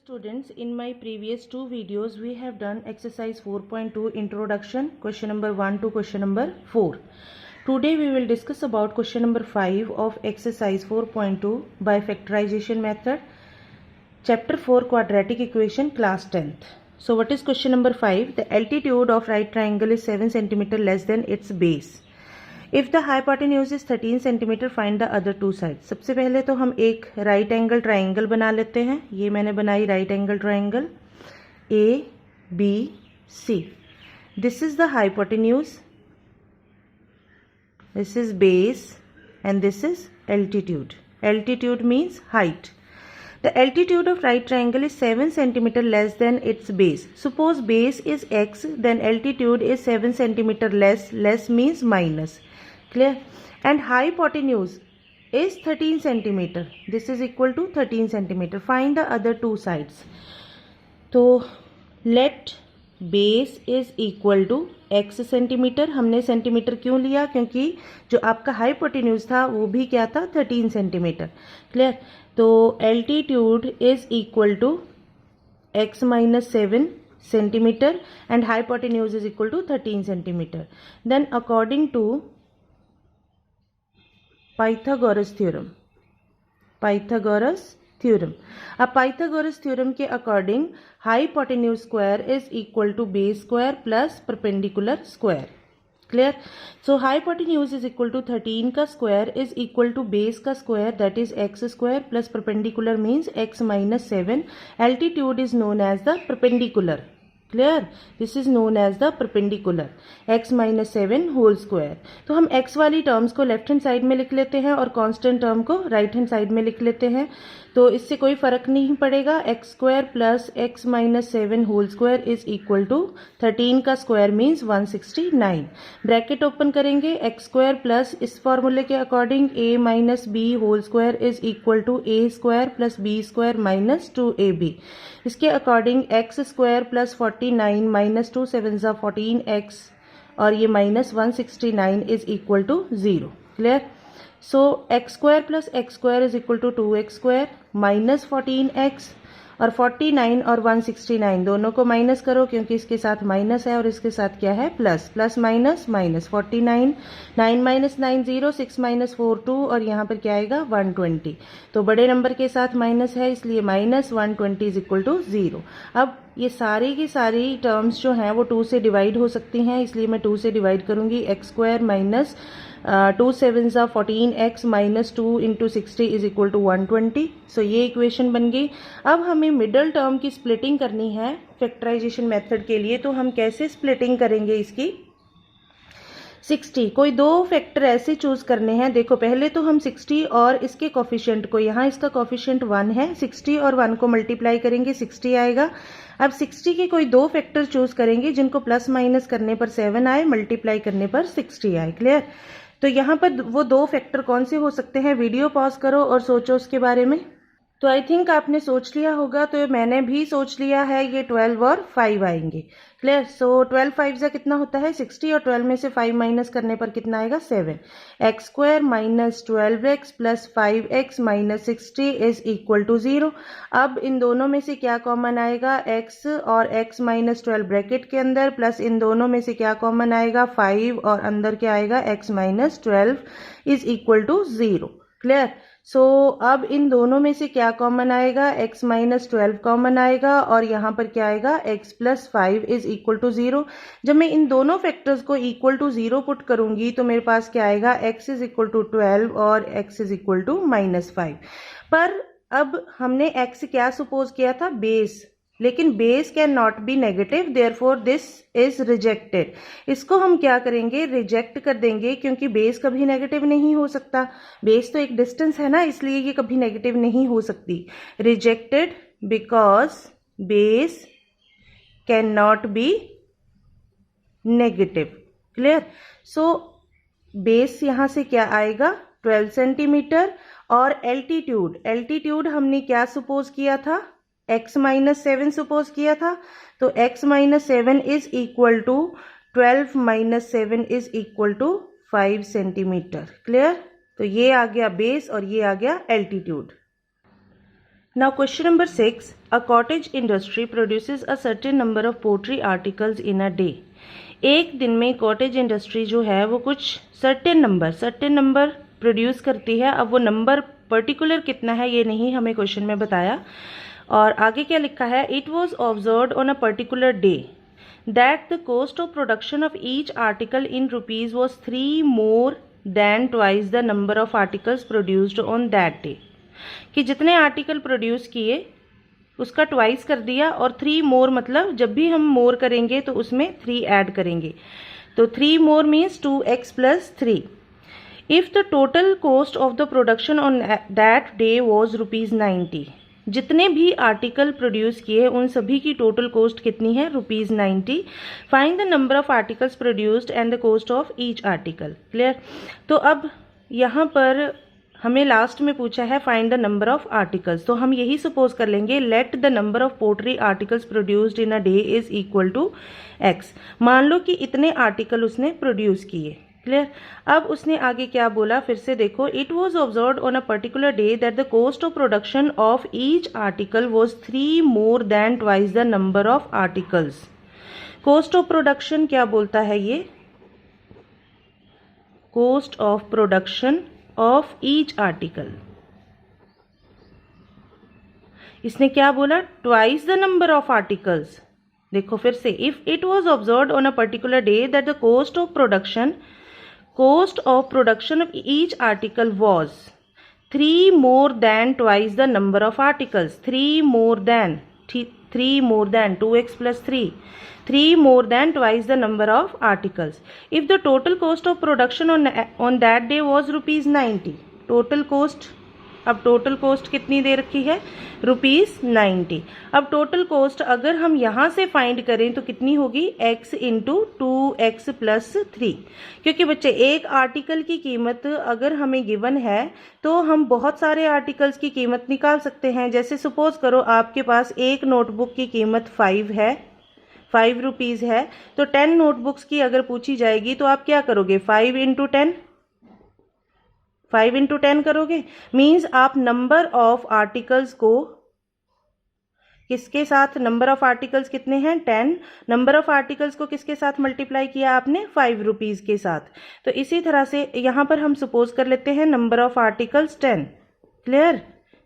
Students, in my previous two videos we have done exercise 4.2 introduction, question number 1 to question number 4. Today we will discuss about question number 5 of exercise 4.2 by factorization method, chapter 4 quadratic equation, class 10th. So what is question number 5? The altitude of right triangle is 7 cm less than its base. If the hypotenuse is 13 centimetre find the other two side. सबसे पहले तो हम एक right angle triangle बना लेते हैं. ये मैंने बनाई right angle triangle A B C. This is the hypotenuse, this is base and this is altitude. Altitude means height. The altitude of right triangle is 7 cm less than its base. Suppose base is x, then altitude is 7 cm less. Less means minus. Clear? And hypotenuse is 13 cm. This is equal to 13 cm. Find the other two sides. So let base is equal to x centimetre. हमने centimetre क्यों लिया? क्योंकि जो आपका hypotenuse था वो भी क्या था? 13 सेंटीमीटर. क्लियर? तो altitude is equal to x minus 7 centimetre and hypotenuse is equal to 13 centimetre. Then according to Pythagoras theorem, अब पाइथागोरस थ्योरम के according hypotenuse square is equal to base square plus perpendicular square. Clear? So hypotenuse is equal to 13 का square is equal to base का square, that is x square plus perpendicular means x minus 7. Altitude is known as the perpendicular. Clear? This is known as the perpendicular. x minus 7 whole square. तो हम x वाली terms को left hand side में लिख लेते हैं और constant term को राइट हैंड साइड में लिख लेते हैं. तो इससे कोई फर्क नहीं पड़ेगा. X square plus X minus 7 whole square is equal to 13 का स्क्वायर मीन्स 169. ब्रैकेट ओपन करेंगे. एक्स स्क्वायर प्लस इस फॉर्मूले के according a minus B whole square is equal to a square plus b square minus 2ab. इसके according X square plus 49 minus 2 7 14x और ये minus 169 is equal to 0. Clear? So X square plus X square is equal to 2x square minus 14x और 49 और 169 दोनों को minus करो क्योंकि इसके साथ माइनस है और इसके साथ क्या है? Plus. Plus minus minus 49, 9 minus 9 0, 6 minus 4 2 और यहाँ पर क्या आएगा? 120. तो बड़े नंबर के साथ माइनस है इसलिए माइनस 120 इज इक्वल टू 0. अब ये सारी की सारी टर्म्स जो हैं वो 2 से डिवाइड हो सकती हैं, इसलिए मैं 2 से डिवाइड करूंगी. X square minus 2 7 14x minus 2 into 60 is equal to 120. So ये इक्वेशन बन गई. अब हमें मिडल टर्म की स्प्लिटिंग करनी है फैक्टराइजेशन मेथड के लिए. तो हम कैसे स्प्लिटिंग करेंगे इसकी? 60. कोई दो फैक्टर ऐसे चूज करने हैं. देखो पहले तो हम 60 और इसके कोफिशिएंट को, यहाँ इसका कोफिशिएंट 1 है, 60 और 1 को मल्टीप्लाई करेंगे 60 आएगा. अब 60 के कोई दो फैक्टर चूज करेंगे जिनको प्लस माइनस करने पर 7 आए, मल्टीप्लाई करने पर 60 आए. क्लियर? तो यहाँ पर वो दो फैक्टर कौन से हो सकते हैं? वीडियो पॉज करो और सोचो उसके बारे में. तो आई थिंक आपने सोच लिया होगा, तो मैंने भी सोच लिया है. ये 12 और 5 आएंगे. क्लियर? सो 12 5 से कितना होता है? 60 और 12 में से 5 माइनस करने पर कितना आएगा? 7. X square minus 12x plus 5x minus 60 is equal to 0. अब इन दोनों में से क्या कॉमन आएगा? x और x माइनस 12 ब्रैकेट के अंदर प्लस इन दोनों में से क्या कॉमन आएगा? 5 और अंदर क्या आएगा? x minus 12 is equal to 0. Clear? So अब इन दोनों में से क्या कॉमन आएगा? x माइनस 12 कॉमन आएगा और यहाँ पर क्या आएगा? x plus 5 is equal to 0. जब मैं इन दोनों फैक्टर्स को इक्वल टू 0 पुट करूंगी तो मेरे पास क्या आएगा? x इज इक्वल टू 12 और x is equal to minus 5. पर अब हमने x क्या सपोज किया था? बेस. लेकिन base can not be negative, therefore this is rejected. इसको हम क्या करेंगे? रिजेक्ट कर देंगे क्योंकि बेस कभी नेगेटिव नहीं हो सकता. बेस तो एक डिस्टेंस है ना, इसलिए ये कभी नेगेटिव नहीं हो सकती. Rejected because base can not be negative. Clear? So base यहां से क्या आएगा? 12 सेंटीमीटर. और एल्टीट्यूड हमने क्या सपोज किया था? x माइनस 7 सपोज किया था. तो x minus 7 is equal to 12 minus 7 is equal to 5 centimetre. Clear? तो ये आ गया बेस और ये आ गया altitude. Now question number 6. A cottage industry produces a certain number of pottery articles in a day. एक दिन में कॉटेज इंडस्ट्री जो है वो कुछ सर्टेन नंबर प्रोड्यूस करती है। अब वो नंबर पर्टिकुलर कितना है ये नहीं हमें क्वेश्चन में बताया। और आगे क्या लिखा है, it was observed on a particular day that the cost of production of each article in rupees was 3 more than twice the number of articles produced on that day। कि जितने आर्टिकल प्रोड्यूस किए उसका twice कर दिया, और 3 more मतलब जब भी हम मोर करेंगे तो उसमें 3 ऐड करेंगे, तो 3 more means 2x plus 3। If the total cost of the production on that day was ₹90, जितने भी आर्टिकल प्रोड्यूस किए उन सभी की टोटल कॉस्ट कितनी है, ₹90। Find the number of articles produced and the cost of each article. Clear. तो अब यहाँ पर हमें लास्ट में पूछा है find the number of articles, तो हम यही सपोज कर लेंगे let the number of pottery articles produced in a day is equal to x। मान लो कि इतने आर्टिकल उसने प्रोड्यूस किए। क्लियर। अब उसने आगे क्या बोला, फिर से देखो, it was observed on a particular day that the cost of production of each article was 3 more than twice the number of articles. Cost of production क्या बोलता है ये, cost of production of each article, इसने क्या बोला, twice the number of articles. देखो फिर से, if it was observed on a particular day that the cost of production of each article was 3 more than twice the number of articles। 3 more than 2x plus 3 more than twice the number of articles। if the total cost of production on that day was ₹90, total cost, अब total cost कितनी दे रखी है, ₹90। अब total cost अगर हम यहाँ से find करें तो कितनी होगी, x इंटू 2x प्लस 3। क्योंकि बच्चे एक आर्टिकल की कीमत अगर हमें गिवन है तो हम बहुत सारे आर्टिकल्स की कीमत निकाल सकते हैं। जैसे सपोज करो आपके पास एक नोटबुक की कीमत 5 है, 5 रुपीज़ है, तो 10 नोटबुक्स की अगर पूछी जाएगी तो आप क्या करोगे, 5 इंटू 10 करोगे। मीन्स आप नंबर ऑफ आर्टिकल्स को किसके साथ, नंबर ऑफ आर्टिकल्स कितने हैं, 10, नंबर ऑफ आर्टिकल्स को किसके साथ मल्टीप्लाई किया आपने, 5 रुपीज़ के साथ। तो इसी तरह से यहाँ पर हम सपोज कर लेते हैं नंबर ऑफ आर्टिकल्स 10। क्लियर,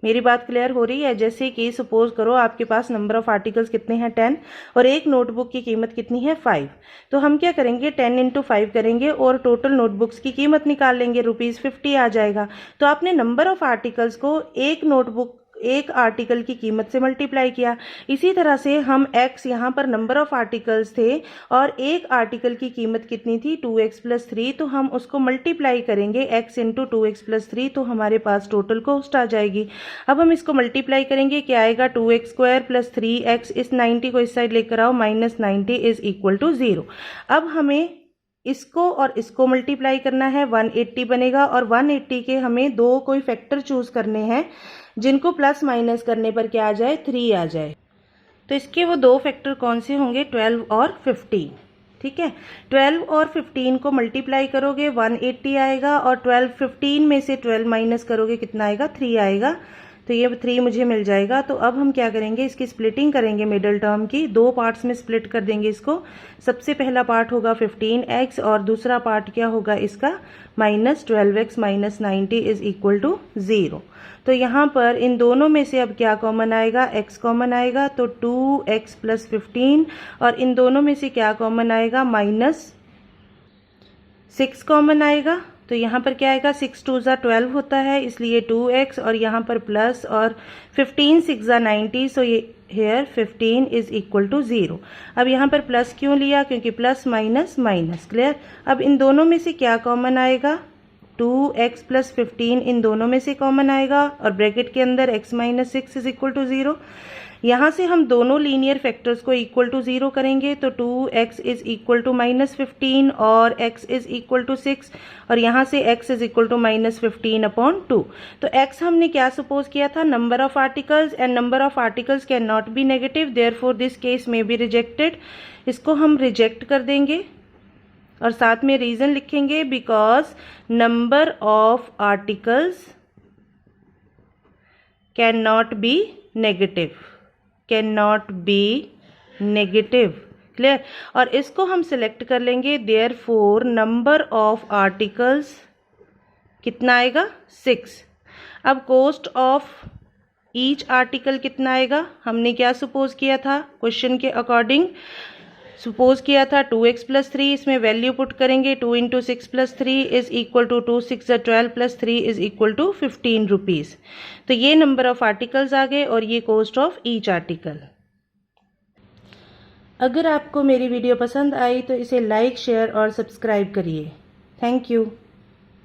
मेरी बात क्लियर हो रही है। जैसे कि सपोज करो आपके पास नंबर ऑफ आर्टिकल्स कितने हैं, 10, और एक नोटबुक की कीमत कितनी है, 5। तो हम क्या करेंगे, 10 इंटू 5 करेंगे और टोटल नोटबुक्स की कीमत निकाल लेंगे, ₹50 आ जाएगा। तो आपने नंबर ऑफ आर्टिकल्स को एक आर्टिकल की कीमत से मल्टीप्लाई किया। इसी तरह से हम x, यहाँ पर नंबर ऑफ आर्टिकल्स थे और एक आर्टिकल की कीमत कितनी थी, 2x प्लस 3, तो हम उसको मल्टीप्लाई करेंगे x इंटू 2x प्लस 3, तो हमारे पास टोटल कॉस्ट आ जाएगी। अब हम इसको मल्टीप्लाई करेंगे, क्या आएगा, 2x स्क्वायर प्लस 3x, इस 90 को इस साइड लेकर आओ, -90 इज इक्वल टू 0। अब हमें इसको और इसको मल्टीप्लाई करना है, 180 बनेगा, और 180 के हमें दो कोई फैक्टर चूज करने हैं जिनको प्लस माइनस करने पर क्या आ जाए, 3 आ जाए। तो इसके वो दो फैक्टर कौन से होंगे, 12 और 15। ठीक है, 12 और 15 को मल्टीप्लाई करोगे 180 आएगा, और 15 में से 12 माइनस करोगे कितना आएगा, 3 आएगा। तो ये 3 मुझे मिल जाएगा। तो अब हम क्या करेंगे, इसकी स्प्लिटिंग करेंगे मिडिल टर्म की, दो पार्ट्स में स्प्लिट कर देंगे इसको। सबसे पहला पार्ट होगा 15x और दूसरा पार्ट क्या होगा इसका, -12x -90 इज इक्वल टू 0। तो यहाँ पर इन दोनों में से अब क्या कॉमन आएगा, x कॉमन आएगा, तो 2x प्लस 15, और इन दोनों में से क्या कॉमन आएगा, -6 कॉमन आएगा। तो यहाँ पर क्या आएगा, 6 2 ज़ा 12 होता है, इसलिए 2x, और यहाँ पर प्लस, और 15 6 ज़ा 90, सो ये हेयर 15 इज इक्वल टू 0। अब यहाँ पर प्लस क्यों लिया, क्योंकि प्लस माइनस माइनस। क्लियर। अब इन दोनों में से क्या कॉमन आएगा, 2x प्लस 15 इन दोनों में से कॉमन आएगा, और ब्रैकेट के अंदर x minus 6 is equal to 0। यहाँ से हम दोनों लीनियर फैक्टर्स को इक्वल टू 0 करेंगे, तो 2x इज इक्वल टू -15 और x इज इक्वल टू 6, और यहाँ से x इज इक्वल टू -15/2। तो x हमने क्या सपोज किया था, number of articles, and number of articles can not be negative, therefore this case में बी रिजेक्टेड। इसको हम रिजेक्ट कर देंगे और साथ में रीजन लिखेंगे, because number of articles can not be negative, can not be negative. Clear. और इसको हम सिलेक्ट कर लेंगे, देयरफॉर नंबर ऑफ आर्टिकल्स कितना आएगा 6। अब कॉस्ट ऑफ ईच आर्टिकल कितना आएगा, हमने क्या सपोज किया था, क्वेश्चन के अकॉर्डिंग सपोज किया था 2x + 3, इसमें वैल्यू पुट करेंगे 2 × 6 + 3 is equal to 2 6 12 + 3 is equal to 15 rupees. तो ये नंबर ऑफ आर्टिकल्स आ गए और ये कॉस्ट ऑफ ईच आर्टिकल। अगर आपको मेरी वीडियो पसंद आई तो इसे लाइक, शेयर और सब्सक्राइब करिए। Thank you.